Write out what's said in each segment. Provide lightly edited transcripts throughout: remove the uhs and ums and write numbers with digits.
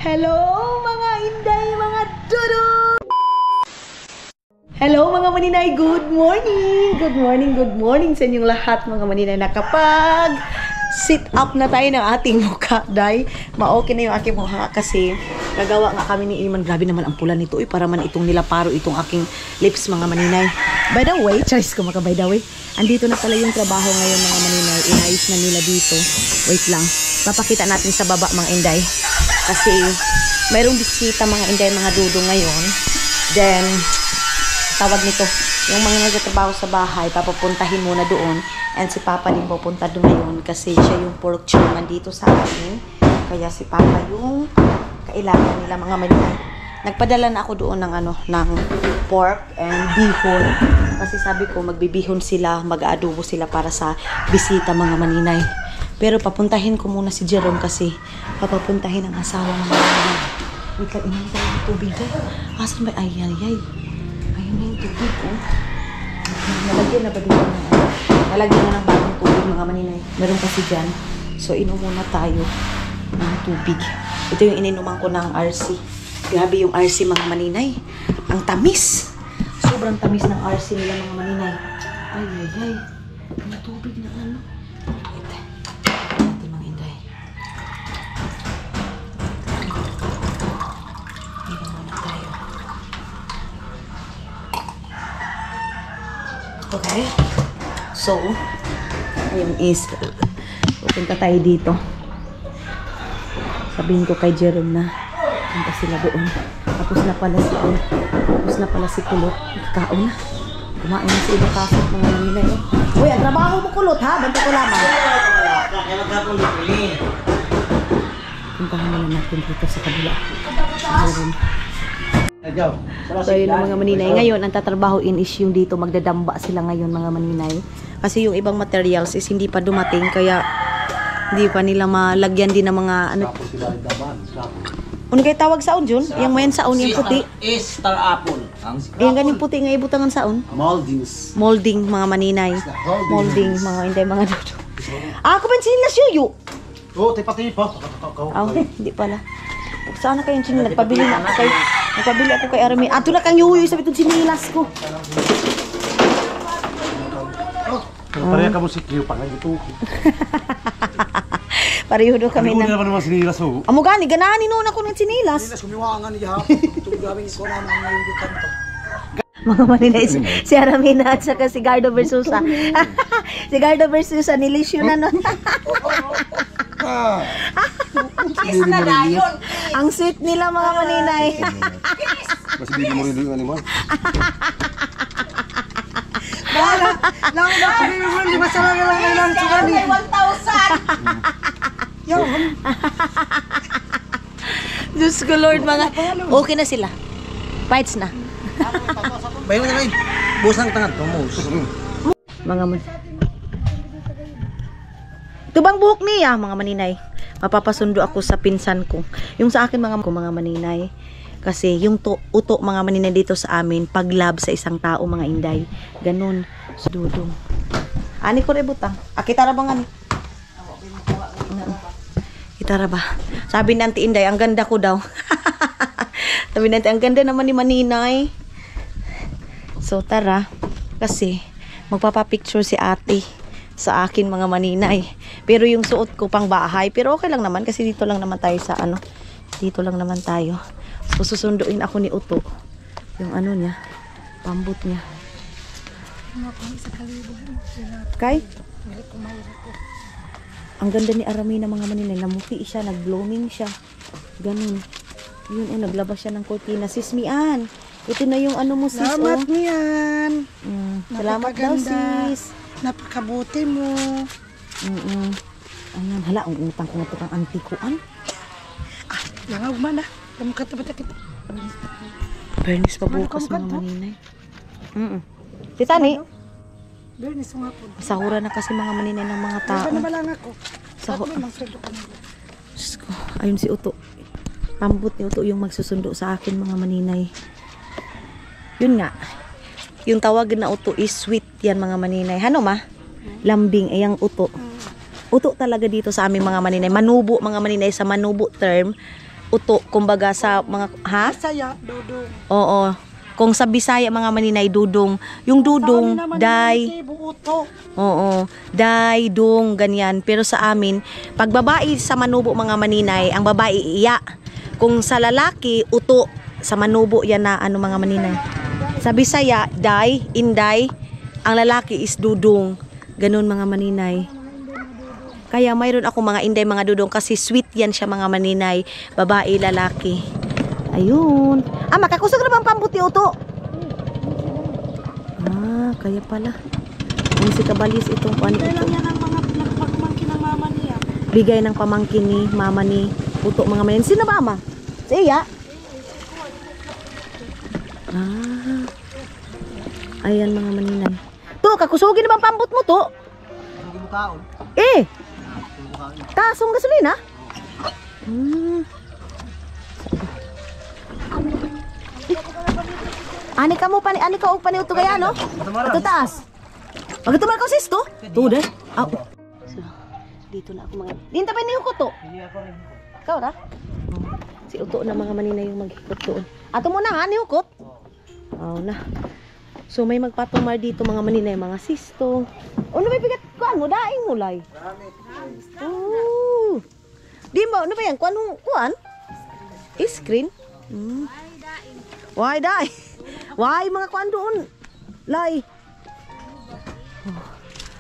Hello mga inday, mga dudu! Hello mga maninay, good morning! Good morning, good morning sa inyong lahat mga maninay. Nakapag sit up na tayo ng ating mukha, day. Ma-okay na yung aking mukha kasi gagawa nga kami ni Iman. Grabe naman ang pula nito, para man itong nilaparo itong aking lips mga maninay. By the way, charis ko maka by the way, andito na pala yung trabaho ngayon mga maninay. Inayos na nila dito. Wait lang, papakita natin sa baba mga inday. Kasi mayroong bisita mga inday, mga dudo ngayon. Then tawag nito, yung mga nagtatrabaho sa bahay, papapuntahin muna doon. And si Papa din pupunta doon ngayon kasi siya yung pork chairman dito sa amin. Kaya si Papa yung kailangan nila mga maninay. Nagpadala na ako doon ng ng pork and bihon. Kasi sabi ko magbibihon sila, mag-aadobo sila para sa bisita mga maninay. Pero papuntahin ko muna si Jerome kasi papapuntahin ang asawa ng mga maninay. Wait lang, inantay yung tubig eh. Asan ba? Ay. Ayun na yung tubig oh. Nalagyan na ba dito ng nalagyan na ng bagong tubig mga maninay. Meron kasi dyan. So inom muna tayo ng tubig. Ito yung ininuman ko ng RC. Grabe yung RC mga maninay. Ang tamis. Sobrang tamis ng RC nila mga maninay. Ay. Ang tubig na ano. Ito mga inday. Inom muna tayo. Okay. So, ayun is pupunta tayo dito. Sabihin ko kay Jerome na punta sila doon. Tapos na pala si Kulot. Kaon na. Kumain na si Iba Kasot mga nanilay. Uy, ang trabaho mo Kulot ha? Banta ko lamang. Puntahan na natin dito sa kabila. Jerome. So yun ang mga maninay. Ngayon, ang tatrabahoin is yung dito. Magdadamba sila ngayon mga maninay. Kasi yung ibang materials is hindi pa dumating. Kaya hindi pa nila malagyan din ng mga ano. Ano kayo tawag saon, Jun? Yung mayan saon, yung puti. Star apple. Yung ganing puti nga ibutangan saon. Moldings. Molding mga maninay. Molding mga hindi mga dudo. Ako ba sinilas yuyo? Oo, tipa-tipa. Hindi pala. Sana kayong sinilas. Nagpabili ako kay Arami. Ato na kang yuyo sabi itong sinilas ko. Pareha ka mo si Kiyo pa ngayon ito. Pareho daw kami na. Ano naman sinilas ho? Amo gani, ganahan noon ako ng sinilas. Sinilas, kumiwangan niya hapon. Itong gawin ko na ngayon yung kanto. Mga maninay, si Aramina at saka si Gardo Versusa. Si Gardo Versusa, nilisyo na nun. Kiss na dayon. Ang sweet nila mga maninay. Kasi hindi mo rin yung animal. Lang na kami mo di masama lang sugani. 1,000. Yo. Diyos ko Lord, mga okay na sila. Fights na. Bayo na rin. Buhos ng tangan. Mga ito bang buhok niya mga maninay? Mapapasundo ako sa pinsan ko. Yung sa akin mga maninay. Kasi yung uto mga maninay dito sa amin, paglab sa isang tao mga inday. Ganun. So, dudong. Ani ko rebutang. Kitara ba nga ni? Kitara ba? Sabi ni Auntie Inday, ang ganda ko daw. Sabi ni Auntie, ang ganda naman ni Maninay. So tara. Kasi magpapapicture si ate sa akin mga maninay. Pero yung suot ko pang bahay. Pero okay lang naman kasi dito lang naman tayo sa dito lang naman tayo. So susunduin ako ni Uto. Yung niya. Pambot niya. Kay? Ang ganda ni Aramina mga maninay. Namuti siya, nag-blooming siya. Ganun. Yun naglabas siya ng kortina. Sis Mian. Ito na yung mo sis. Salamat niyan. Salamat daw sis. Napakabuti mo. Ayan, hala, ang utang ko na ito kang antikuan. Langag man kita. Bernis pa bukas mga maninay. Tita ni? Bernis nga po. Sahura na kasi mga maninay ng mga tao. Ano ba lang ako? Ayun si Uto. Pambot ni Uto yung magsusundo sa akin mga maninay. Yun nga. Yung tawag na Uto is sweet yan mga maninay. Ano ma? Lambing ayang Uto. Uto talaga dito sa aming mga maninay. Manubo mga maninay sa manubo term. uto, kumbaga sa mga, ha? Saya, dudong. Oo. Kung sa Bisaya mga maninay, dudong. Yung dudong, day. Buuto. Oo. Day, dung, ganyan. Pero sa amin, pag babae sa manubo mga maninay, ang babae iya. Kung sa lalaki, uto. Sa manubo yan na ano mga maninay. Sa Bisaya, day, inday. Ang lalaki is dudong. Ganun mga maninay. Kaya mayroon ako mga inday, mga dudong kasi sweet yan siya mga maninay. Babae, lalaki. Ayun. Makakusog na bang pambuti uto? Kaya pala. Ang si Kabalis itong paano ito. Kailan yan ang mga nagpagmangkin ng mama niya? Bigay ng pamangkin ni mama ni uto mga manin. Sino ba ama? Si Iya? Ayan mga maninay. To, kakusugin na bang pambut mo to? Hindi mo kaon. Kasong gasolina? Ani ka mo pani, ani ka og pani uto kaya no? Ato taas. Pag tumal ka sis to? Tude. So, dito na ako mga. Dinta pa niyo ko to. Ikaw ra? Si uto na mga maninay yung maghikot doon. Ato mo na ani hukot. Na. So may magpatumar dito mga maninay, mga sisto. Ano may bigat kuan mo daing mulay? Oh. Di ba ano ba yan? Kuan? Screen? Why daing? Why mga kuan doon? Lay.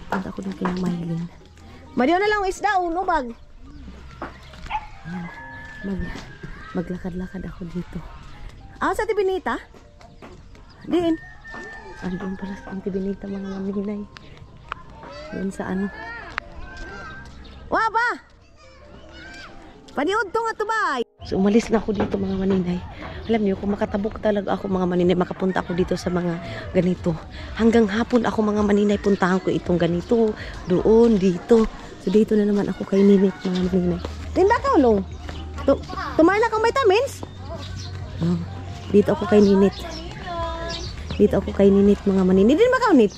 Punta ko doon kay Maylin. Madiyo na lang isda bag. Maglakad-lakad ako dito. Sa Tibinita? Diin. Andun pala sa Tibinita mga maninay. Doon sa ano. Waba! Paniod to nga to ba? So umalis na ako dito mga maninay. Alam niyo, kung makatabok talaga ako mga maninay, makapunta ako dito sa mga ganito. Hanggang hapon ako mga maninay, puntahan ko itong ganito. Doon, dito. So dito na naman ako kay Ninit mga maninay. Tinda ka ulong. Tumar na kang vitamins? Dito ako kay Ninit. Dito ako kay Ninit mga maninay. Hindi ba ka Ninit?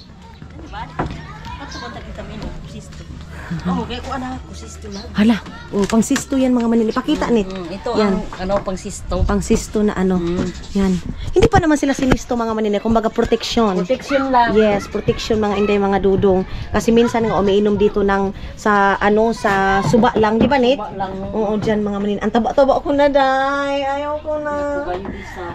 Okay, ko anak ko sisto na. Hala, pang sisto yan mga maninay. Pakita nit. Ito yan. ang pang sisto. Pang sisto na ano. Yan. Hindi pa naman sila sinisto mga maninay. Kumbaga protection. Protection lang. Yes, protection mga inday mga dudong. Kasi minsan nga umiinom dito ng sa suba lang, di ba nit? Oo, diyan mga maninay. Ang taba-taba ko na day. Ayaw ko na.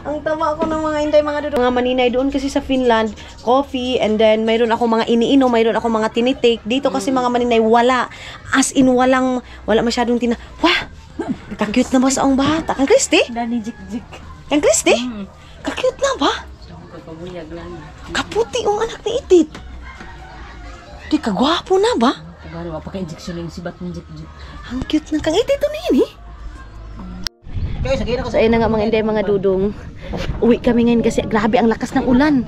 Ang taba ko ng mga inday mga dudong. Mga maninay doon kasi sa Finland, coffee and then mayroon ako mga iniinom, mayroon ako mga tinitake. Dito kasi mga maninay wala. As in wala masyadong Wah! Ka-cute na ba sa ang bata? Kang Christy? Dani jik-jik. Kang Christy? Ka-cute na ba? Kapabuyag lang. Kaputi ang anak ni Itit. Di ka gwapo na ba? Kabalo, mapaka-injection yung sibat ng jik-jik. Ang cute ng Kang Itit na yun eh. So ayun na nga mga inday mga dudong. Uwi kami ngayon kasi grabe ang lakas ng ulan.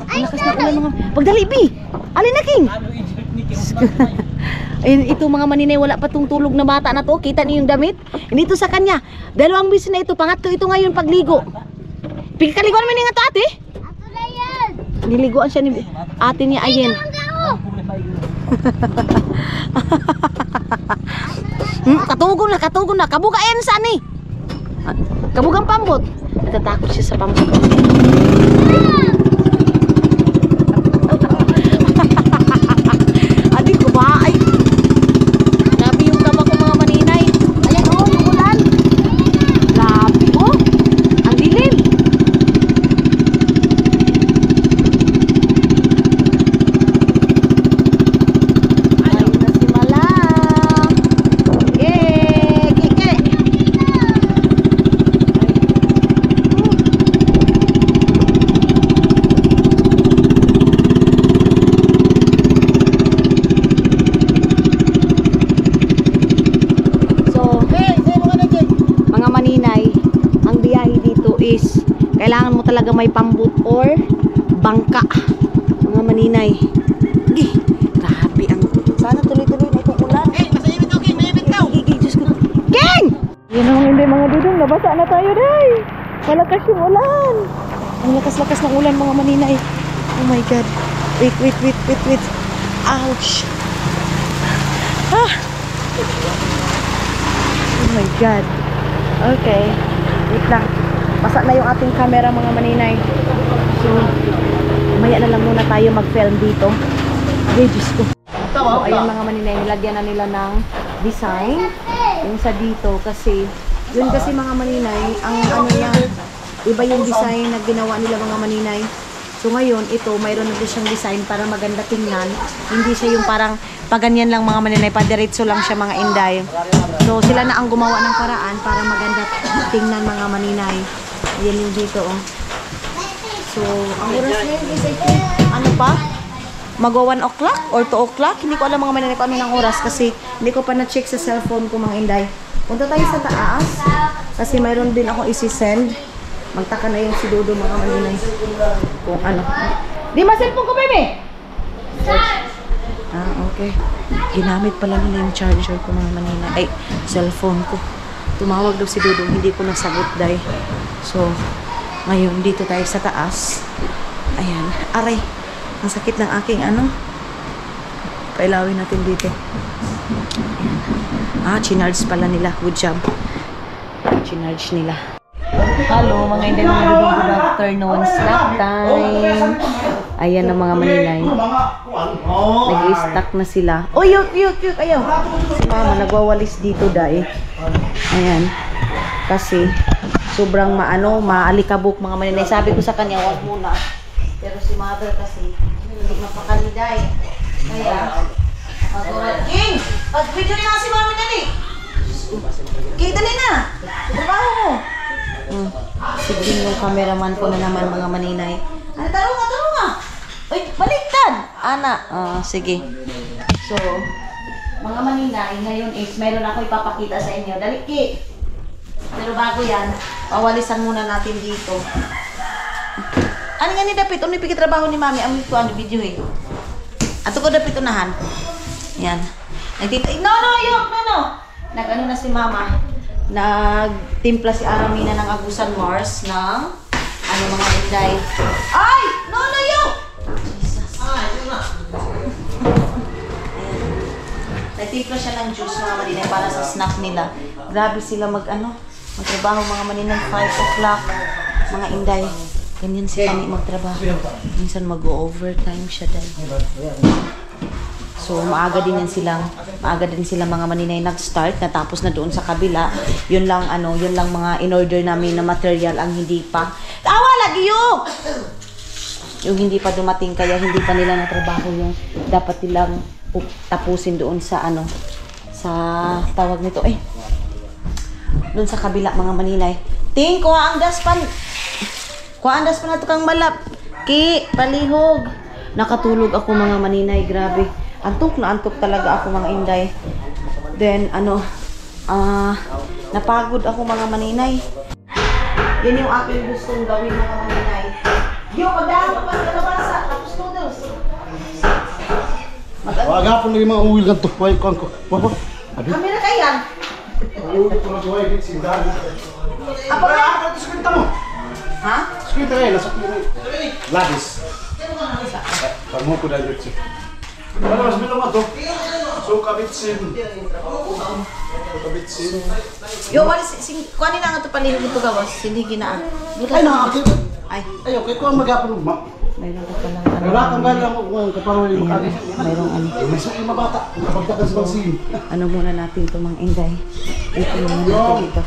Ang lakas ng ulan mga. Pagdali bi. Alin na King? Ayun, ito mga maninay, wala pa tong tulog na bata na to. Kita niyo yung damit? Hindi to sa kanya. 2 beses na ito. Pangatlo ito ngayon pagligo. Pagkaliguan naman nga to ate. Ato na yan. Niliguan siya ni ate niya ayen. Katugon na. Kabuga yan sa ni. Kabugang pambot. Natatakot siya sa pambot. Adi ko ba? Ay. Grabe yung tama ko mga maninay. Ayan yung ulan. Grabe ang dilim. Ayun na si Malang. Kike. Is kailangan mo talaga may pambut or bangka mga maninay. Grabe ang sana tuloy-tuloy na itong ulan. Masayibit daw, King. Mayibit daw. Diyos ko. King! Yun naman hindi mga dudong. Nabasa na tayo day. Malakas yung ulan. Ang lakas-lakas ng ulan mga maninay. Oh my God. Wait. Ouch. Oh my God. Okay. Wait lang. Basa na yung ating camera mga maninay. So, maya na lang muna tayo mag-film dito. Ay, Diyos ko. So, ayan mga maninay, nilagyan na nila ng design. Yung sa dito kasi, yun kasi mga maninay, ang ano niya, iba yung design na ginawa nila mga maninay. So ngayon, ito, mayroon na din siyang design para maganda tingnan. Hindi siya yung parang paganyan lang mga maninay, padiretso lang siya mga inday. So sila na ang gumawa ng paraan para maganda tingnan mga maninay. Yan yung dito, oh. So, ang oras ngayon is I think, ano pa? Magwa 1 o'clock or 2 o'clock. Hindi ko alam mga maninay kung ano ng oras kasi hindi ko pa na-check sa cellphone ko mga inday. Punta tayo sa taas kasi mayroon din ako isi-send. Magtaka na yung si Dodo mga maninay. Kung ano. Di ma cellphone ko, baby! Ah, okay. Ginamit pala nila yung charger ko mga maninay. Ay, cellphone ko. Tumawag daw si Dodo. Hindi ko nasagot dahil. So, ngayon dito tayo sa taas. Ayan. Aray. Ang sakit ng aking ano. Pailawin natin dito. Ayan. Ah, chinarge pala nila. Good job. Chinarge nila. Hello, mga hindi mga dudong good afternoon. Snack time. Ayan ang mga maninay. Nag-i-stack na sila. Oh, yuk. Ayaw. Si mama nagwawalis dito dahil. Ayan. Kasi sobrang maalikabok mga maninay. Sabi ko sa kanya, wag muna. Pero si mother kasi hindi mapakaliday. Kaya, King! Pag-video na si mami nali! King, dali na! Trabaho mo! Sige yung cameraman ko na naman mga maninay. Ano, tarong nga! Uy, baliktad! Ana, sige. So, mga maninay, ngayon is meron ako ipapakita sa inyo. Dali, Ki! Pero bago yan, pawalisan muna natin dito. Ano nga ni Dapit? Ano yung trabaho ni mami? Ang ito, video eh. Ato ko Dapit unahan. Yan. Nagtita... No! Nag-ano na si mama. Nagtimpla si Aramina ng Agusan Mars ng mga inday. Ay! No! Jesus. Nagtimpla siya ng juice mga maninay para sa snack nila. Grabe sila magtrabaho mga maninay 5 o'clock. Mga inday. Ganyan sila magtrabaho. Minsan mag-overtime siya dahil. So, maaga din silang mga maninay nag-start, natapos na doon sa kabila. Yun lang mga in-order namin na material ang hindi pa. Tawa lagi yung! Yung hindi pa dumating, kaya hindi pa nila natrabaho yung dapat nilang tapusin doon sa sa tawag nito doon sa kabila mga maninay. Ting, kuha ang daspan na ito kang malap. Ki, palihog. Nakatulog ako mga maninay, grabe. Antok na antok talaga ako mga inday. Then, napagod ako mga maninay. Yan yung aking gustong gawin mga maninay. Yo, magdahon pa sa kalabasa, tapos noodles. Wag hapon lagi mga uwil kanto. Wai ko. Wah. Kami na kayan. Uwil ko na joy git sindan. Apa ba? Skwenta mo. Ha? Skwenta rin nasa Ladis. Pag mo ko dahil dito. Ano mas bilo mo to? So kabitsin. Yo, wala kuanin na nga ito palihog ito gawas. Hindi ginaan. Ay nakakit. Ay. Ayo kay ko magapon mo. Mayroon ka palang Wala kang gala mo kaparo ni makali. Mayroong May sa mga bata. Pagtakan sa balsin. muna natin ito mga inday. Ito muna natin dito.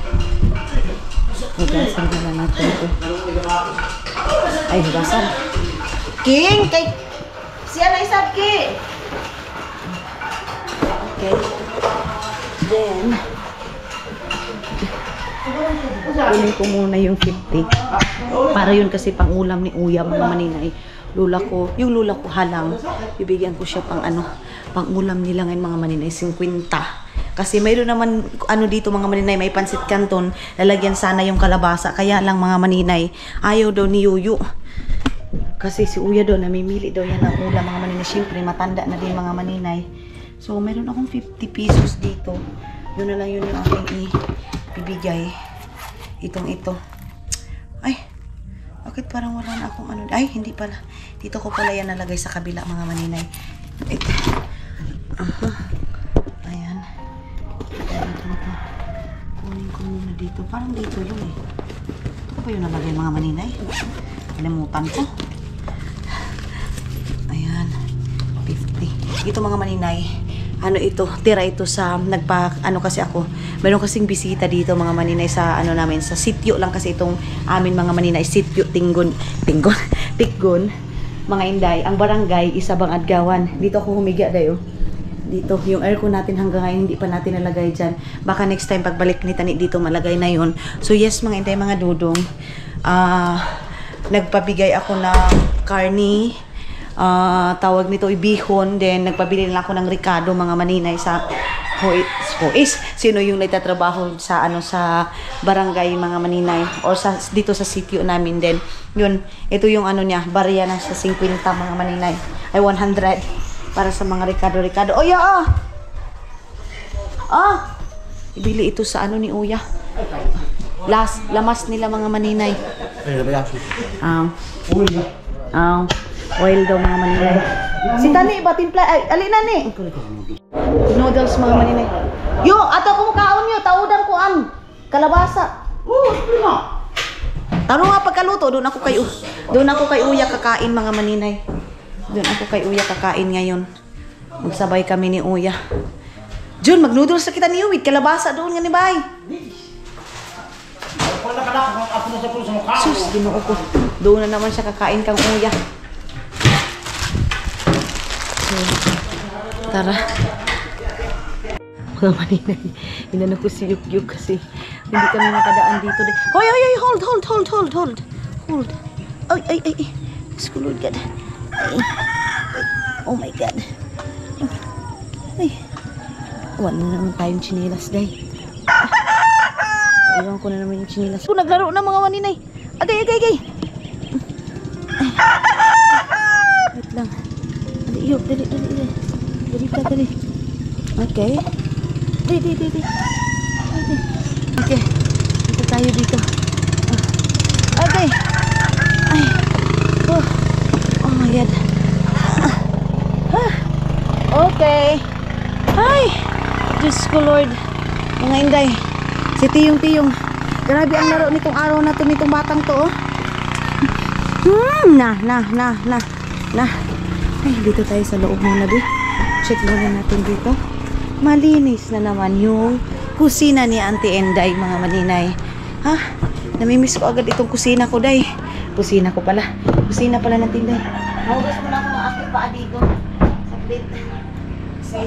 Hugasan na natin ito. Ay, hugasan. King! Siya na isab, Ki! Okay. Then, kunin ko muna yung 50. Para yun kasi pang ulam ni Uya mga maninay. Yung lula ko halang. Bibigyan ko siya pang ulam nila ngayon mga maninay, 50. Kasi mayroon naman dito mga maninay, may pansit canton, lalagyan sana yung kalabasa. Kaya lang mga maninay, ayaw daw ni Yuyu. Kasi si Uya daw, namimili daw yan ng ulam mga maninay. Siyempre, matanda na din mga maninay. So, mayroon akong 50 pesos dito. Yun na lang yun yung aking ibibigay. Ito. Ay, bakit parang wala na akong Ay, hindi pala. Dito ko pala yan nalagay sa kabila mga maninay. Ito. Ayan. Kunin ko muna dito? Parang dito yun eh. Ito ba yung nalagay mga maninay? Kalimutan ko. Ayan. 50. Ito mga maninay. Ano ito? Tira ito sa ano kasi ako. Meron kasing bisita dito mga maninay sa ano namin. Sa sityo lang kasi itong amin mga maninay. Sityo Tinggon. Tikgon. Mga inday. Ang barangay Isabang Adgawan. Dito ako humiga dayo. Dito, yung aircon natin hanggang ngayon hindi pa natin nalagay dyan. Baka next time pagbalik ni Tani dito malagay na yun. So yes mga inday, mga dudong, nagpabigay ako ng karni, tawag nito ibihon, then nagpabili lang ako ng Ricardo mga maninay sa Hois. Sino yung nagtatrabaho sa ano sa barangay mga maninay or sa dito sa sitio namin din. Yun, ito yung ano niya, barya na sa 50 mga maninay. Ay 100. Para sa mga Ricardo. Oh, ya! Ibili ito sa ano ni Uya. Lamas nila mga maninay. Oil daw mga maninay. Si Tani ba timpla? Ay, alin na ni? Noodles mga maninay. Yo, ato ko mukhaon yo, taudan ko an. Kalabasa. Taro nga pagkaluto, doon ako kay Uya kakain mga maninay. Doon ako kay Uya kakain ngayon. Magsabay kami ni Uya. Jun, mag-noodles sa kita ni Uwid. Kalabasa doon nga ni Bay. Sus, ginoo ko. Doon na naman siya kakain kang Uya. So, tara. Mga maninay. Inano ko si Yukyuk kasi hindi kami nakadaan dito. Hoy, hold. Hold. Ay. Skulod ka. Oh my God. Ay. Wala na naman tayong chinilas, day. Iwan ko na naman yung chinilas. Naglaro na mga maninay. Agay. Wait lang. Dali. Dali. Okay. Dali. Okay. Dito tayo dito. Okay. Ay. Oh my God. Okay. Ay. Diyos ko Lord. Mga inday. Si Tiyong. Grabe ang laro nitong araw na to, nitong batang to. Oh. Na. Ay, dito tayo sa loob muna di. Check muna natin dito. Malinis na naman yung kusina ni Auntie Enday mga maninay. Ha? Namimiss ko agad itong kusina ko, day. Kusina pala ng tinday. Mahugas mo na ako ng aking paa dito. Saglit. Kasi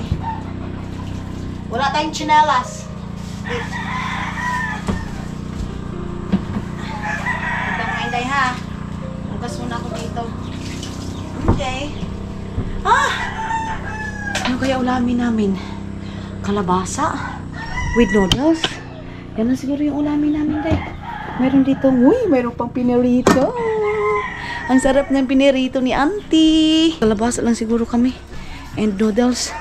wala tayong tsinelas. Ito mga inday ha. Hugas muna ako dito. Okay. Ano kaya ulamin namin? Kalabasa with noodles. Yan na siguro yung ulamin namin, day. Meron dito, meron pang pinirito. Ang sarap ng pinirito ni Auntie. Kalabasa lang siguro kami. And noodles.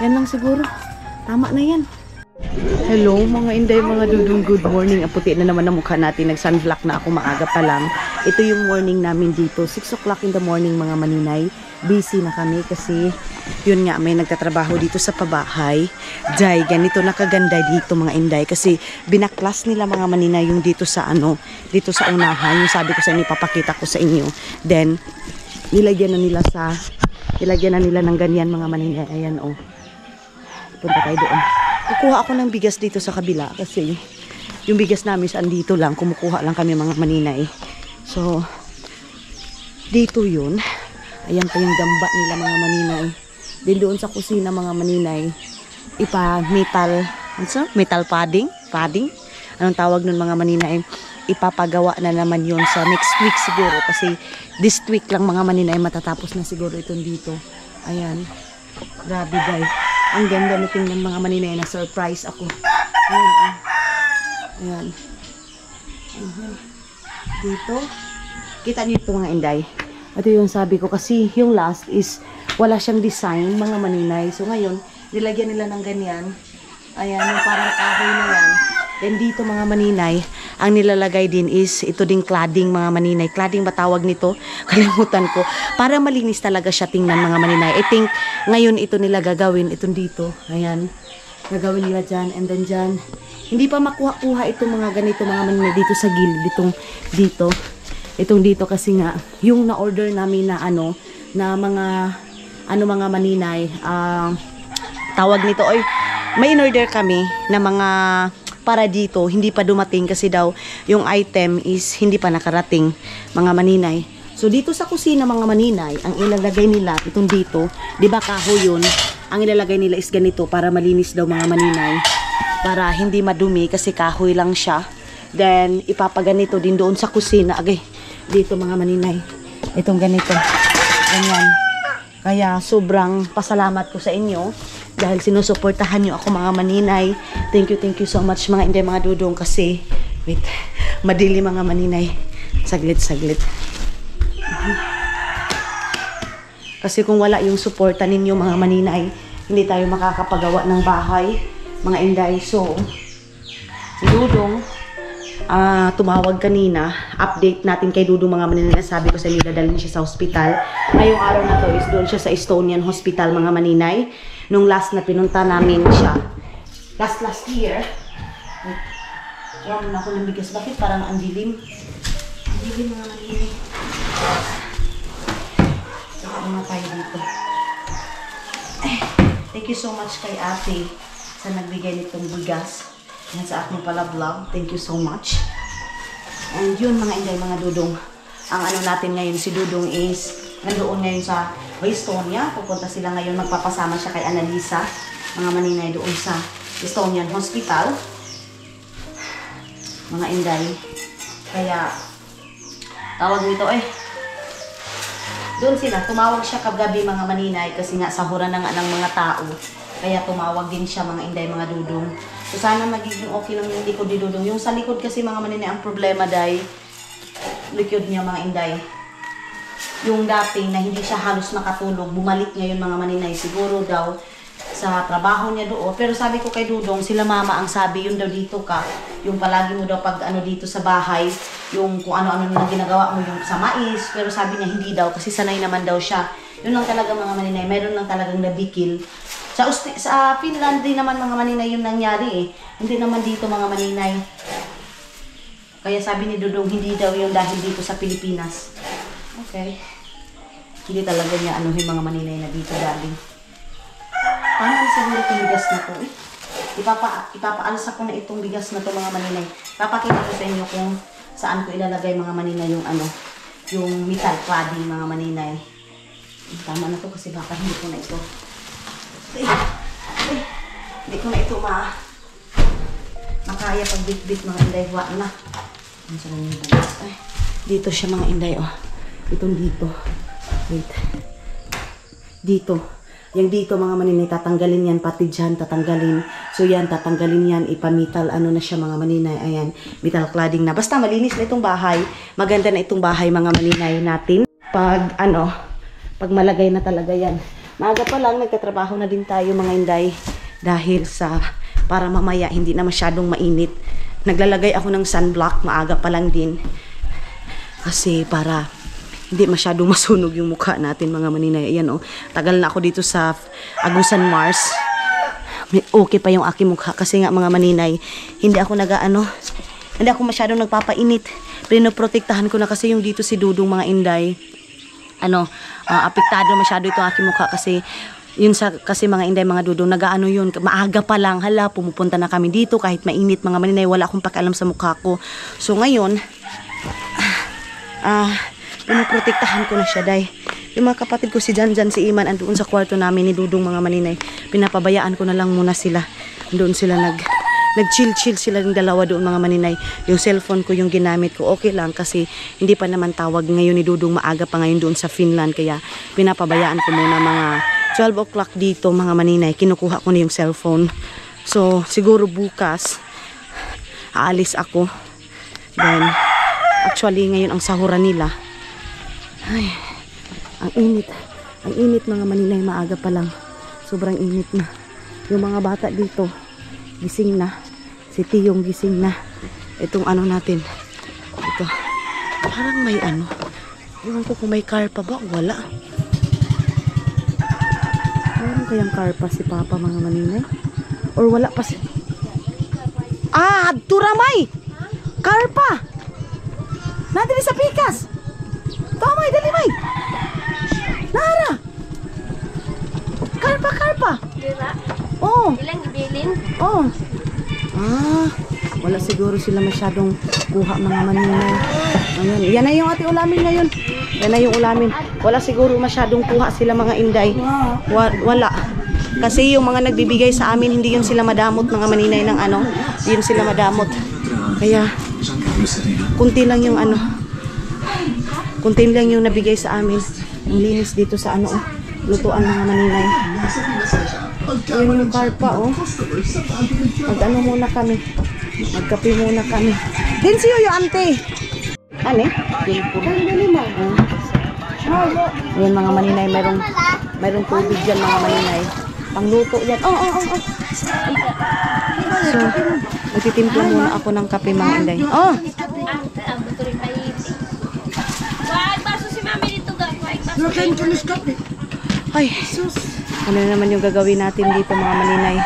Yan lang siguro. Tama na yan. Hello mga inday, mga dudong, good morning. Ang puti na naman ang mukha natin. Nag-sunblock na ako maaga pa lang. Ito yung morning namin dito. 6 o'clock in the morning mga maninay. Busy na kami kasi yun nga, may nagtatrabaho dito sa pabahay. Jai, ganito nakaganda dito mga inday kasi binaklas nila mga maninay yung dito sa dito sa unahan. Yung sabi ko sa inyo, papakita ko sa inyo. Then, nilagyan na nila ng ganyan mga maninay. Ayan oh. Punta tayo doon. Kukuha ako ng bigas dito sa kabila kasi yung bigas namin saan dito lang. Kumukuha lang kami mga maninay. So, dito yun. Ayan pa yung damba nila mga maninay. Then doon sa kusina mga maninay, metal padding? Anong tawag nun mga maninay? Ipapagawa na naman yun sa next week siguro. Kasi this week lang mga maninay matatapos na siguro itong dito. Ayan. Grabe guys. Ang ganda na tingnan mga maninay, na surprise ako. Ayan. Dito. Kita niyo ito mga inday. Ito yung sabi ko kasi yung last is wala siyang design mga maninay. So ngayon, nilagyan nila ng ganyan. Ayan, yung parang kahoy na yan. Then dito mga maninay, ang nilalagay din is ito ding cladding mga maninay. Cladding ba tawag nito? Kalimutan ko. Para malinis talaga siya tingnan mga maninay. I think ngayon ito nila gagawin. Itong dito. Ayan. Gagawin nila dyan. And then dyan. hindi pa makuha-kuha itong mga ganito mga maninay dito sa gilid, itong dito kasi nga yung na-order namin na na mga maninay, tawag nito, may in-order kami na mga para dito, hindi pa dumating kasi daw yung item is hindi pa nakarating mga maninay. So dito sa kusina mga maninay, ang ilalagay nila itong dito, 'di ba kahoy yun? Ang ilalagay nila is ganito para malinis daw mga maninay, para hindi madumi kasi kahoy lang siya. Then ipapaganito din doon sa kusina, dito mga maninay. Itong ganito. Ganyan. Kaya sobrang pasalamat ko sa inyo dahil sinusuportahan nyo ako mga maninay. Thank you so much mga Inday, mga dudong, kasi wait, madili mga maninay. Saglit. Kasi kung wala yung suporta ninyo mga maninay, hindi tayo makakapagawa ng bahay mga Inday. So si Dudong tumawag kanina, update natin kay Dudong mga maninay. Sabi ko sa inyo, dadalhin siya sa hospital. Ngayong araw na to is doon siya sa Estonian Hospital mga maninay. Nung last na pinunta namin siya, last year. Wala na ako ng bigas. Bakit parang ang dilim? Ang dilim mga maninay. Saka muna tayo dito. Thank you so much kay ate sa nagbigay nitong bigas. Yan sa aking pala vlog. Thank you so much. And yun mga Inday, mga dudong. Ang natin ngayon, si Dudong is nandoon ngayon sa Estonia. Pupunta sila ngayon, magpapasama siya kay Annalisa. Mga maninay doon sa Estonian Hospital. Mga Inday. Kaya, tawag nito doon sila, tumawag siya kagabi mga maninay kasi nga sahuran na nga ng mga tao. Kaya tumawag din siya mga Inday, mga dudong. So sana magiging okay lang yung likod ni Dudong. Yung sa likod kasi mga maninay, ang problema dahil likod niya mga Inday. Yung dating na hindi siya halos makatulog, bumalik ngayon mga maninay. Siguro daw sa trabaho niya doon. Pero sabi ko kay Dudong, sila mama ang sabi, yun daw dito ka. Yung palagi mo daw pag dito sa bahay, yung kung ano-ano na ginagawa mo yung sa mais. Pero sabi niya hindi daw kasi sanay naman daw siya. Yun lang talaga mga maninay, mayroon lang talagang nabikil. Sa Finland din naman mga maninay yung nangyari Hindi naman dito mga maninay. Kaya sabi ni Dudong, hindi daw yung dahil dito sa Pilipinas. Okay. Hindi talaga niya yung mga maninay na dito galing. Paano siguro itong bigas na to Ipapaalas ako na itong bigas na to mga maninay. Papakita ko sa inyo kung saan ko ilalagay mga maninay yung yung metal cladding mga maninay. Tama na to kasi baka hindi ko na ito. Hindi ko na ito makaya pag bit-bit mga Inday. Huwag na. Dito siya mga Inday. Itong dito. Wait. Dito. Yung dito mga maninay, tatanggalin yan. Pati dyan, tatanggalin. So yan, tatanggalin yan. Ipamital, na siya mga maninay. Ayan, metal cladding na. Basta malinis na itong bahay. Maganda na itong bahay mga maninay natin. Pag pag malagay na talaga yan. Maaga pa lang, nagkatrabaho na din tayo mga Inday. Dahil para mamaya hindi na masyadong mainit. Naglalagay ako ng sunblock, maaga pa lang din. Kasi para hindi masyadong masunog yung mukha natin mga maninay. Ayan tagal na ako dito sa Agusan, Mars. Okay pa yung aking mukha kasi nga mga maninay, hindi ako hindi ako masyadong nagpapainit. Pinoprotektahan ko na kasi yung dito si Dudong mga Inday. Apektado masyado itong aking mukha kasi kasi mga Inday, mga dudong, yun, maaga pa lang, pumupunta na kami dito kahit mainit mga maninay, wala akong pakialam sa mukha ko. So ngayon, pinoprotektahan ko na siya dahil yung mga kapatid ko si Janjan, si Iman, andoon sa kwarto namin ni Dudong mga maninay, pinapabayaan ko na lang muna sila. Doon sila nag-chill sila ng dalawa doon mga maninay. Yung cellphone ko yung ginamit ko, okay lang kasi hindi pa naman tawag ngayon ni Dudong, maaga pa ngayon doon sa Finland, kaya pinapabayaan ko muna mga 12 o'clock dito mga maninay, kinukuha ko na yung cellphone. So siguro bukas aalis ako. Then actually ngayon ang sahuran nila. Ay, ang init mga maninay, maaga pa lang, sobrang init na. Yung mga bata dito gising na, si Tiyong gising na. Itong natin ito, parang may ewan ko kung may car pa ba, wala. Meron kayang car pa si Papa mga maninay? Or wala pa si... Adto ramay. Karpa. Nadiri sa pikas. Tamay dali may. Nara. Karpa. Dira. Oh. Ilang ibilin? Oh. Wala siguro sila masyadong kuha mga maninay. Ayan. Yan na yung ating ulamin ngayon. Yan na yung ulamin. Wala siguro masyadong kuha sila mga inday. Wala. Kasi yung mga nagbibigay sa amin, hindi yun sila madamot mga maninay ng ano. Hindi yun sila madamot. Kaya, kunti lang yung ano. Kunti lang yung nabigay sa amin. Ang linis dito sa ano, lutuan mga maninay. Ayan yung karpa, oh. Mag-ano muna kami. Magkape muna kami. Din siyo yung ante. Ane? Ayan mga maninay, mayroong tubig dyan mga maninay. Pangluto yan. Oh. So, magtitimpla muna ako ng kape mga inday. Oh! Ay, ano naman yung gagawin natin dito mga maninay?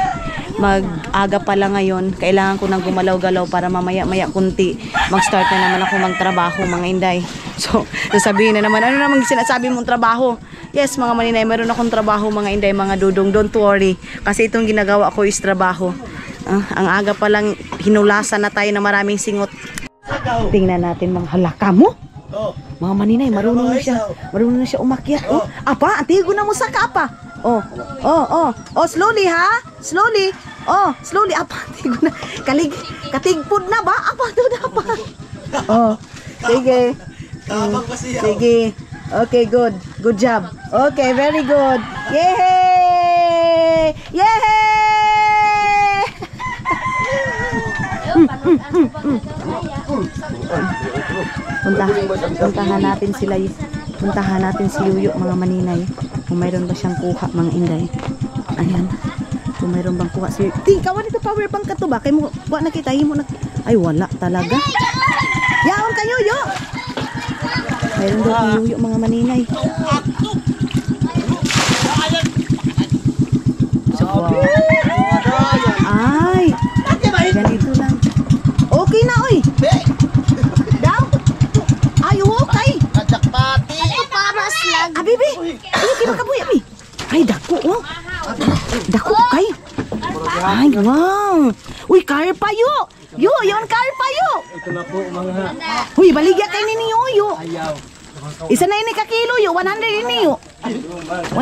Mag-aga pa lang ngayon. Kailangan ko nang gumalaw-galaw para mamaya-maya kunti. Mag-start na naman ako magtrabaho mga inday. So, sasabihin na naman, ano naman sinasabi mong trabaho? Yes mga maninay, meron akong trabaho mga inday, mga dudong. Don't worry. Kasi itong ginagawa ko is trabaho. Ang aga pa lang, hinulasan na tayo ng maraming singot. Tingnan natin mga halaka mo. Mga maninay, marunong na siya umakyat. Oh, apa, antigo na mo sa kapa. Oh, slowly ha? Slowly. Oh, slowly. Apa, antigo na. Katigpod na ba? Apa, doon na pa. Oh, sige. Sige. Okay, good. Good job. Okay, very good. Yay! Yay! Puntahan natin sila. Puntahan natin si Yuyo mga maninay. Kung mayroon ba siyang kuha mga inday. Ayan. Kung mayroon bang kuha si Yuyo. Kawan ito power bank ka to ba? Kaya mo nakita mo na. Ay wala talaga. Yaon ka Yuyo. Mayroon daw si Yuyo mga maninay. Wow. Ay. Ganito lang. Okay na oy. Daw. Ay okay. Kajakpati. Ito para slag. Bibi. Ini kaya makabuhi abi. Ay dako oh. Dako kay. Ay wow. Uy karpa yo. Yo, yon karpa yo. Ito na po mga... Uy baligya kay ni Yuyo. Ayaw. Isa na ini ka kilo yo, 100 ini yo. 100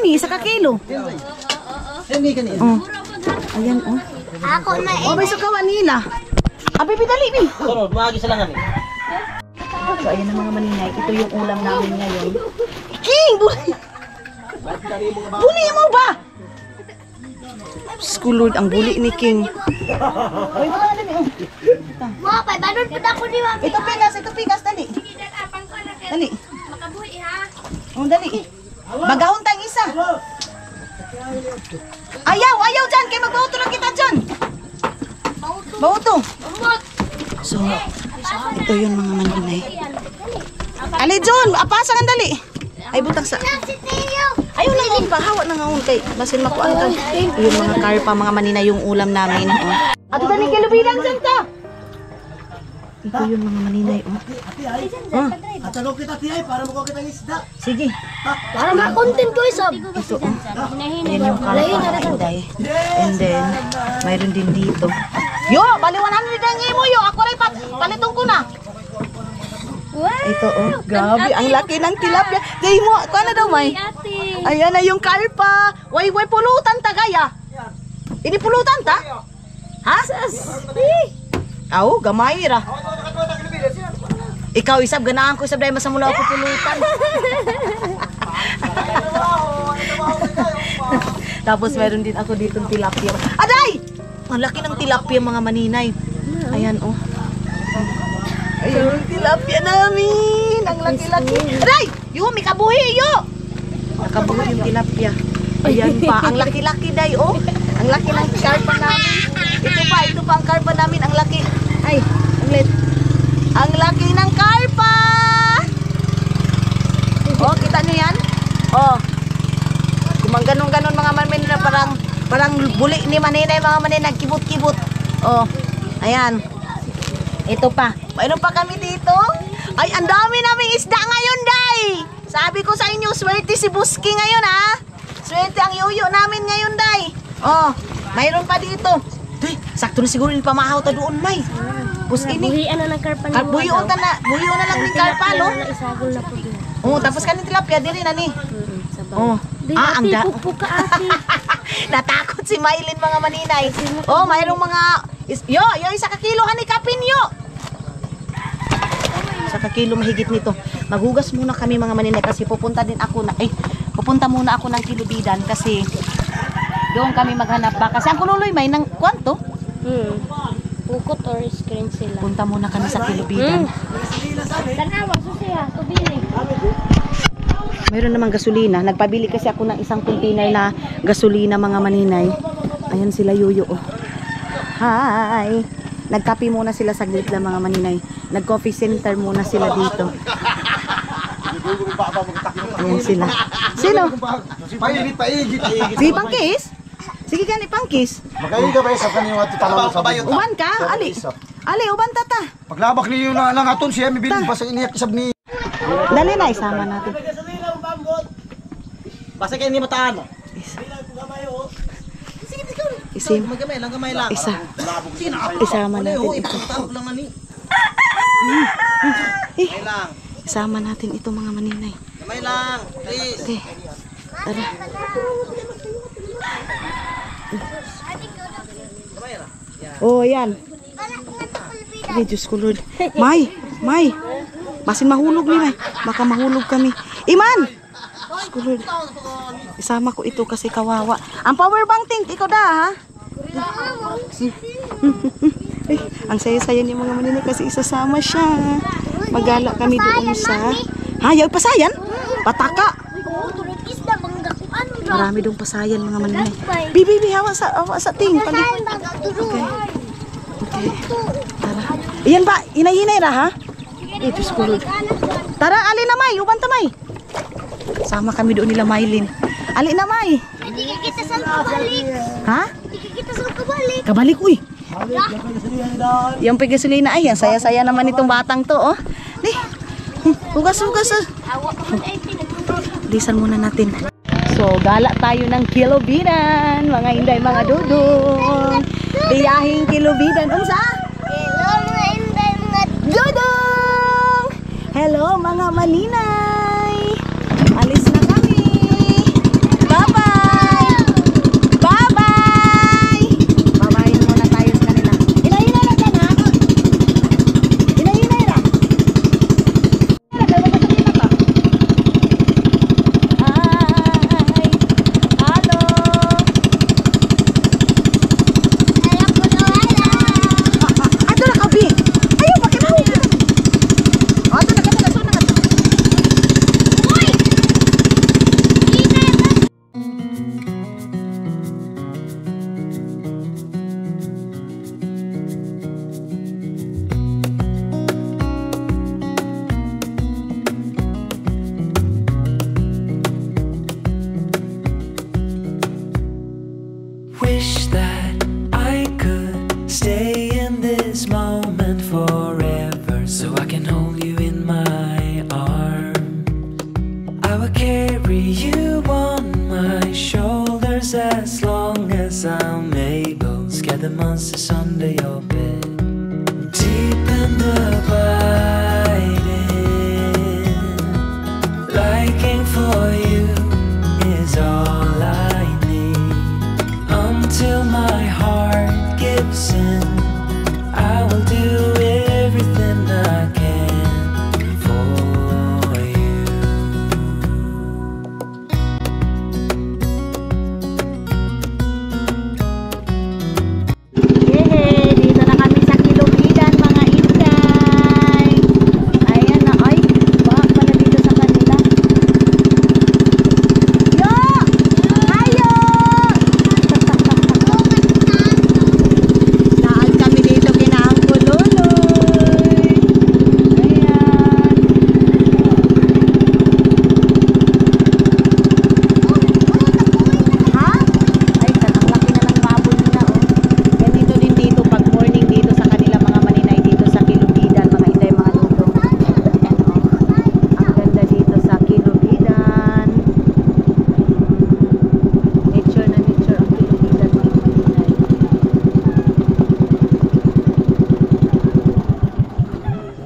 ini isa ka kilo. Hindi kanina. Oh. Ayan oh. Ako na Oh, may sukawan nila. Abi bidali bi. Sunod, maagi sila kami. So ayan na mga maninay, ito yung ulam namin ngayon. King, buli. Buli mo ba? School Lord, ang buli ni King. Uy, baka na oh. Mo, pa banon pud ako ni mami. Ito pikas, dali. Dali. Makabuhi ha. Oh, dali. Bagahon tayong isa. Ayaw dyan, kaya magbauto lang kita dyan. Bauto. So, ito yung mga maninay. Ali, John, apasa nga dali. Ay, butang sa... Ayaw na ngayon pa, hawa na ngayon kay basin makuan ka. Yung mga karpa, mga maninay, yung ulam namin. Oh. Ato tani kilubilang dyan to. Ito yung mga maninay. Oh. Atalo kita tiyay para makuha kita ng isda. Sige. Para ma-content ko isab. Ito, ayan yung karpa, maninay. And then, mayroon din dito. Yo, bali 100 ang imo yo. Ako rin palitong ko na. Ito oh, grabe, ang laki ng tilapia. Kay mo, ano daw may? Ayan na yung karpa. Way pulutan ta gaya. Ini pulutan ta? Ha? Aw, gamay ra. Ikaw isab ganahan ko isab dai masamula ako pulutan. Tapos meron din ako ditong tilapia. Aday! Ang laki ng tilapia mga maninay. Ayan oh. Ayun, tilapia namin. Ang laki-laki. Aray! Yo, may kabuhi, yo! Nakabuhi yung tilapia. Ayan pa. Ang laki-laki, day, oh. Ang laki ng karpa namin. Ito pa ang karpa namin. Ang laki. Ay, ang laki ng karpa! Oh, kita nyo yan? Oh. Kumang ganon mga maninay na parang buli ni maninay, mga maninay. Kibot-kibot. Oh. Ayan. Ito pa. Mayroon pa kami dito. Ay, ang dami naming isda ngayon, Day. Sabi ko sa inyo, swerte si Buski ngayon, ha? Swerte ang yuyo namin ngayon, Day. Oh, mayroon pa dito. Day, sakto na siguro yung pamahaw ta doon, May. Buski ni. Buhian na ng karpa na. Buhiyo na lang ni karpa, no? Isagol na po din. Oh, tapos kanin tilapia diri na ni. Oh. Ah, ang da. Puka ate. Natakot si Maylin mga maninay. Oh, mayroong mga yo, isa ka kilo ni kapin yo. Isa ka kilo mahigit nito. Maghugas muna kami mga maninay kasi pupunta muna ako ng Kilubidan kasi doon kami maghanap ba kasi ang kululoy may nang kwanto. Pukot or screen sila. Punta muna kami sa Kilubidan. Tanawa, susiya, tubili. Mayroon namang gasolina. Nagpabili kasi ako ng isang container na gasolina mga maninay. Ayan sila yuyo. Oh. Hi! Nagkape muna sila saglit lang mga maninay. Nag-coffee center muna sila dito. Ayan sila. Sino? Paigit. Si Pangkis? Sige gani Pangkis. Magkain ka ba sa kaniyong at talong sa bayo? Uban ka? Ali. Ali, uban tata. Paglabak niyo na lang aton siya mibilin pa sa iniyak isab ni. Dali na, isama natin. Basta kayo hindi mataan. Gamay lang. Isama natin ito. Isama natin ito mga maninay. Gamay lang, please. Okay. Tara. Oh, yan. Ay, Diyos ko Lord. May. Masin mahulog ni May. Baka mahulog kami. Iman! Diyos ko Lord. Isama ko ito kasi kawawa. Ang power bank ting, ikaw da ha? Ay, ang saya-saya ni mga maninay kasi isasama siya. Magala kami doon sa... Hayaw, pasayan? Pataka. Marami doon pasayan mga maninay. Bibi, hawa sa ting. Okay. Tara. Iyan ba? Inay-inay ra ha? Ito school. Tara, ali na May. Uban ta May. Sama kami doon nila Maylin. Ali na May. Hindi kita sa kabalik. Ha? Hindi kita sa kabalik. Kabalik, uy. Yung gasolina ay, ang saya-saya naman itong batang to, oh. Di. Hugas. Awa pa man ay pinagtutulog. Lisan muna natin. So, gala tayo ng Kilubidan, mga inday, mga dudong. Biyahing Kilubidan. Unsa? Hello mga inday, mga Dudong! Hello, mga maninay. Alis na kami. Bye-bye! Bye-bye! Bye-bye muna tayo sa kanila. Inay-inay na dyan, ha? Inay-inay na. Hi! Hello! Ato na kabi! Ayaw, pakinaw! Ato na ka. Wish that I could stay in this moment forever, so I can hold you in my arms. I will carry you on my shoulders as long as I'm able. Scare the monsters under your bed. Deep and abiding, liking for you is all I need. Until my heart gives in, I will do everything I can for you. Yay! Dito na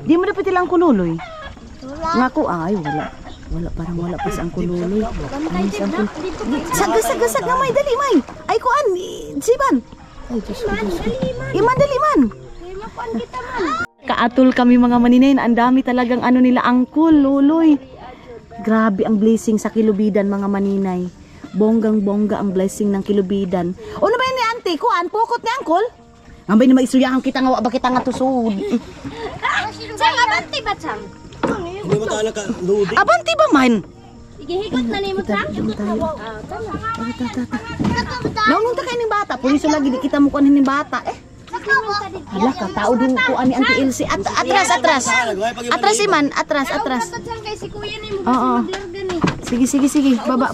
Di mo dapat ilang kululoy. Nga ko, ay, wala. Wala, parang wala pa sa ang kululoy. Ay, sa ang kululoy. Sag na may, dali may. Ay, kuan, siban. Ay, Diyos ko. Iman, dali man. Kaatol kami mga maninay, ang dami talagang ano nila, angkol, luloy. Grabe ang blessing sa Kilubidan mga maninay. Bonggang-bongga ang blessing ng Kilubidan. Ano ba yun ni auntie? Kuan, pukot ni angkol? Ngambay na maisuyahan kita nga, ba kita nga tusod. Sang, abanti ba, Sang? Hindi mo tayo naka-loading. Abanti ba man? Igihigot na ni mo, Sang? Naunong ta kayo ng bata, puliso lagi di kita mo kuanin ng bata. Hala ka, tao din kuan ni Auntie Elsie. Atras. Atras iman, atras. Sang, kay si Kuya ni mo. Oo. Gani. Sige, baba.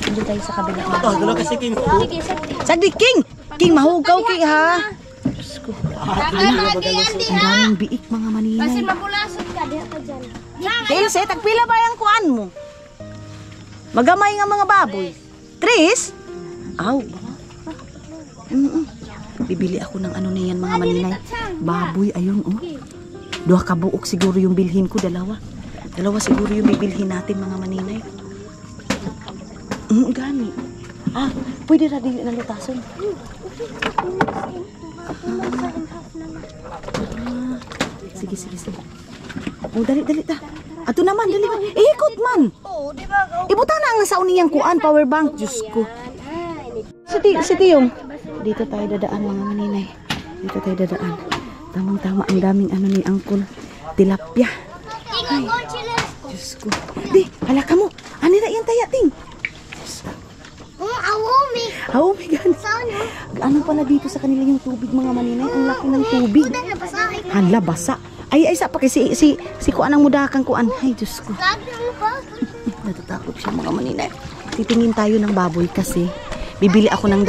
Hindi tayo sa kabila. Oh, dalawa kasi King. Sige, Sagdi, King, mahugaw King ha. Lagi, Andi, Ang daming biik mga Kasi maninay. mabulasot ka, diha ka dyan. Elsie, tagpila ba yung kuan mo? Magamay nga mga baboy. Tris? Aw. Bibili ako ng ano na yan mga maninay. Baboy, ayun oh. 2 kabuok siguro yung bilhin ko, 2. Dalawa siguro yung bibilhin natin mga maninay. Gani. Pwede ra dili na lutason. Sige. Oh, dali ta. Ato naman, dali. Ikot man. Oo, di ba? Ibuta na ang sa uniyang kuan, power bank. Diyos ko. Si Tiyong. Dito tayo dadaan mga maninay. Dito tayo dadaan. Tamang-tama ang daming ano ni Angkol. Tilapia. Ay, Diyos ko. Di, hala ka mo. Ano na yan taya, Ting? Awumi. Oh my God. Ano pala dito sa kanila yung tubig mga maninay? Ang laki ng tubig. Hala, basa. Ay, sa pa kasi si kuan ang mudakang kuan. Ay, Diyos ko. Natatakot siya mga maninay. Titingin tayo ng baboy kasi bibili ako ng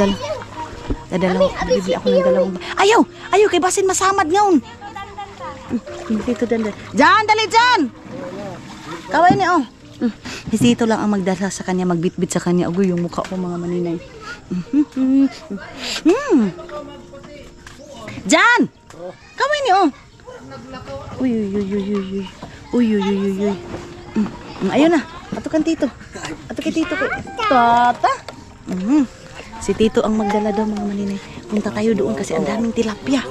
bibili ako ng dalawang. Ayaw kay basin masamad ngaon. Dito dandan. Dali dyan. Kaway ni oh. Dito lang ang magdala sa kanya, magbitbit sa kanya. Ugoy yung mukha ko mga maninay. Jan! Kaway ni oh. Uy. Ayun na. Ato kan Tito. Ato kay Tito. Tata. Si Tito ang magdala daw mga maninay. Punta tayo doon kasi ang daming tilapia.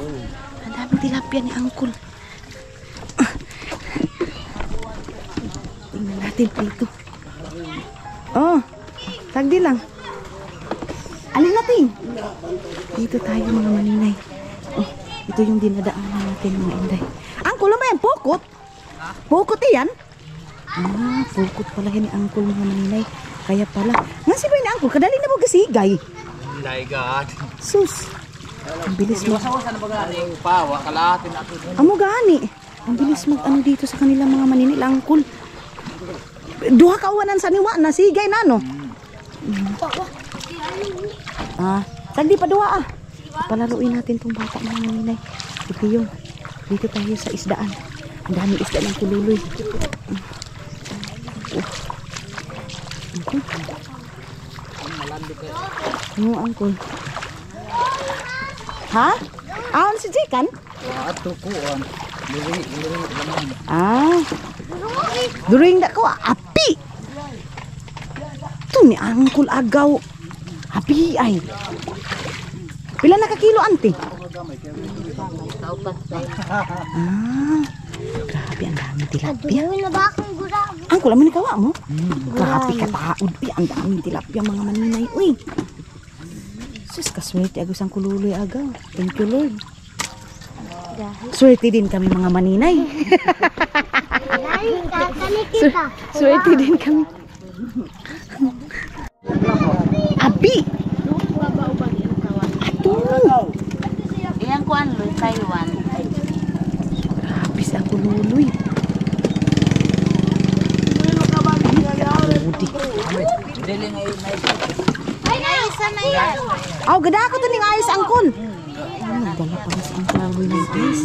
Ang daming tilapia ni Angkol. Tingnan natin Tito. Oh, tagdi lang. Alin natin? Dito tayo mga maninay. Oh, ito yung dinadaanan natin mga inday. Angkol, ano ba yan? Pukot? Pukot yan? Pukot pala yan ni Angkol mga maninay. Kaya pala. Nga si ba ni Angkol? Kadali na mo gasigay. My God. Sus. Ang bilis mo. Pawa, kalahatin natin. Amo gani. Ang bilis mag ano dito sa kanila mga maninay. Angkol. 2 kawanan sa niwa na sigay na no. Sagdi pa 2 Palaruin natin tong bata mga maninay. Ito yung dito tayo sa isdaan. Ang dami isda ng kululoy. Ano Angkol? Ha? Ano si Jikan? Ato ko, During da ko api. Tu ni Angkol agaw. Api ay. Pila na ka kilo ante? Grabe ang dami tilapia. Angkol amin kawa mo? Grabe ka taod. Ang dami tilapia mga maninay. Uy. Sus kaswerte agos ang kululoy agaw. Thank you Lord. Swerte din kami mga maninay. Swerte din kami. Abi! Ato! Iyang kuan lo Taiwan. Grabe sa kululoy. Ay, naisa na yan. Aw, gada ako to ning ayos Angkol. Nagdala pa sa Angkol ng ayos.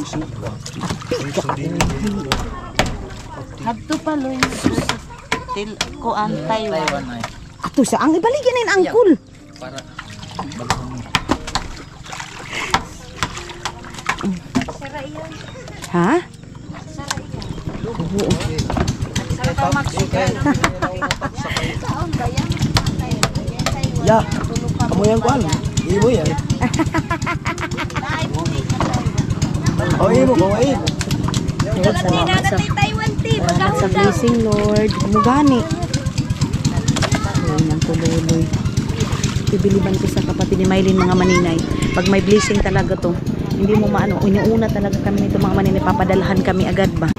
Api ka. Hadto pa lo til kuan Taiwan. Ato sa ang ibaligyan na yung Angkol. Ha? Labo. Ya, kamu yang kuan. Ibu ya. Oh, ibu bawain. Lord, salamat sa blessing, Lord. Kamugani. Ayun ang tululoy. Ibiliban ko sa kapatid ni Mylene, mga maninay. Pag may blessing talaga to, hindi mo maano, uniuna talaga kami nito mga maninay, papadalahan kami agad ba?